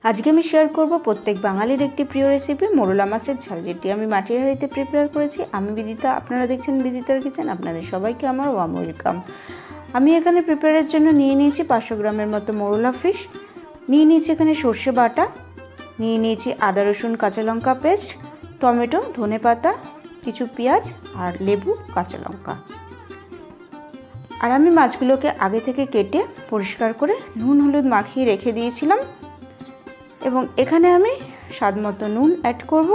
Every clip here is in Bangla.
আজকে আমি শেয়ার করব প্রত্যেক বাঙালির একটি প্রিয় রেসিপি মোরলা মাছের ঝাল, যেটি আমি মাটির হাঁড়িতে প্রিপেয়ার করেছি। আমি বিদিতা, আপনারা দেখছেন বিদিতার কিচেন। আপনাদের সবাইকে আমার ওয়ার্ম ওয়েলকাম। আমি এখানে প্রিপেয়ারের জন্য নিয়ে নিয়েছি 500 গ্রামের মতো মোরলা ফিশ, নিয়ে নিয়েছি এখানে সর্ষে বাটা, নিয়ে নিয়েছি আদা রসুন কাঁচা লঙ্কা পেস্ট, টমেটো, ধনেপাতা, কিছু পেঁয়াজ আর লেবু, কাঁচা লঙ্কা। আর আমি মাছগুলোকে আগে থেকে কেটে পরিষ্কার করে নুন হলুদ মাখিয়ে রেখে দিয়েছিলাম। এবং এখানে আমি স্বাদ মতো নুন অ্যাড করব।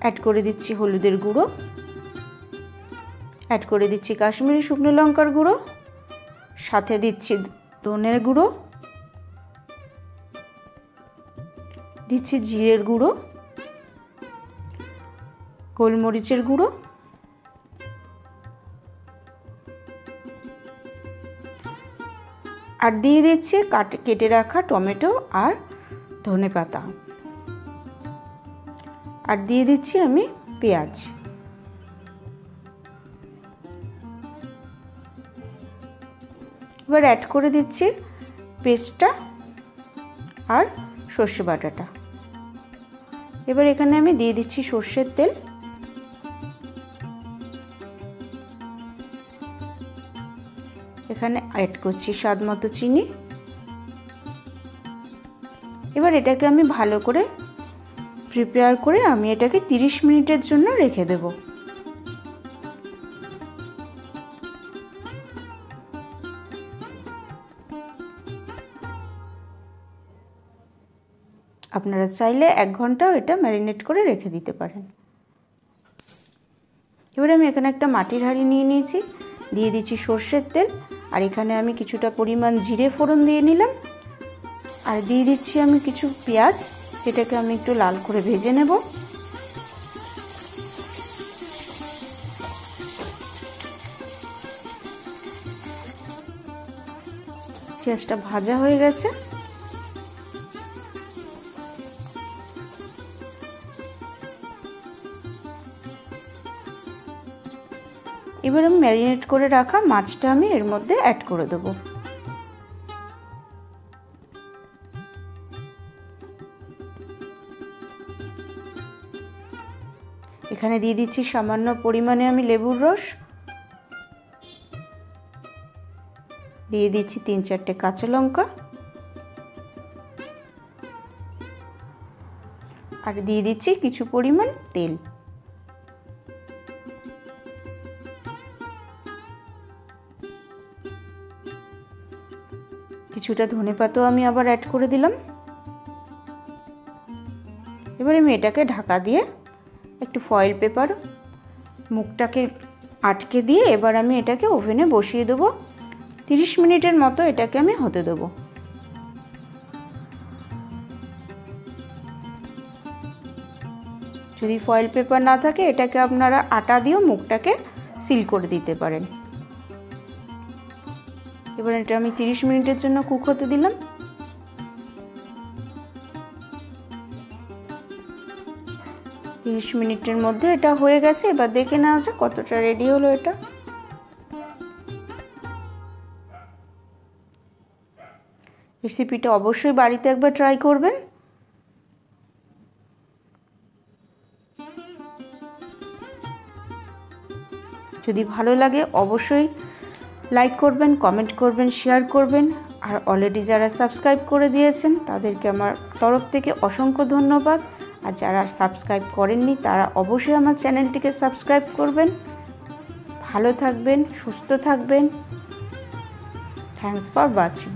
অ্যাড করে দিচ্ছি হলুদের গুঁড়ো, অ্যাড করে দিচ্ছি কাশ্মীরি শুকনো লঙ্কার গুঁড়ো, সাথে দিচ্ছি ধনের গুঁড়ো, দিচ্ছি জিরের গুঁড়ো, গোলমরিচের গুঁড়ো, আর দিয়ে দিচ্ছি কেটে রাখা টমেটো আর ধনেপাতা, আর দিয়ে দিচ্ছি আমি পেঁয়াজ। এবার অ্যাড করে দিচ্ছি পেস্টটা আর সর্ষে বাটাটা। এবার এখানে আমি দিয়ে দিচ্ছি সর্ষের তেল, এখানে অ্যাড করছি স্বাদ মতো চিনি। এবার এটাকে আমি ভালো করে প্রিপেয়ার করে আমি এটাকে 30 মিনিটের জন্য রেখে দেব। আপনারা চাইলে 1 ঘন্টাও এটা ম্যারিনেট করে রেখে দিতে পারেন। এবার আমি এখানে একটা মাটির হাঁড়ি নিয়ে নিয়েছি, দিয়ে দিচ্ছি সর্ষের তেল, আর এখানে আমি কিছুটা পরিমাণ জিরে ফোড়ন দিয়ে নিলাম, আর দিয়ে দিচ্ছি আমি কিছু পেঁয়াজ, যেটাকে আমি একটু লাল করে ভেজে নেব। পেঁয়াজটা ভাজা হয়ে গেছে। এবার আমি ম্যারিনেট করে রাখা মাছটা আমি এর মধ্যে অ্যাড করে দেবো। এখানে দিয়ে দিচ্ছি সামান্য পরিমাণে আমি লেবুর রস, দিয়ে দিচ্ছি 3-4টে কাঁচা লঙ্কা, আর দিয়ে দিচ্ছি কিছু পরিমাণ তেল। কিছুটা ধনেপাতাও আমি আবার অ্যাড করে দিলাম। এবার আমি এটাকে ঢাকা দিয়ে একটু ফয়েল পেপার মুখটাকে আটকে দিয়ে এবার আমি এটাকে ওভেনে বসিয়ে দেবো। 30 মিনিটের মতো এটাকে আমি হতে দেবো। যদি ফয়েল পেপার না থাকে, এটাকে আপনারা আটা দিয়েও মুখটাকে সিল করে দিতে পারেন। এবার এটা আমি 30 মিনিটের জন্য কুক হতে দিলাম। মিনিটের মধ্যে এটা হয়ে গেছে। এবার দেখে নেওয়া যাক কতটা রেডি হলো এটা। রেসিপিটা অবশ্যই বাড়িতে একবার ট্রাই করবেন। যদি ভালো লাগে অবশ্যই লাইক করবেন, কমেন্ট করবেন, শেয়ার করবেন। আর অলরেডি যারা সাবস্ক্রাইব করে দিয়েছেন তাদেরকে আমার তরফ থেকে অসংখ্য ধন্যবাদ। আর যারা সাবস্ক্রাইব করেননি তারা অবশ্যই আমার চ্যানেলটিকে সাবস্ক্রাইব করবেন। ভালো থাকবেন, সুস্থ থাকবেন। Thanks for watching.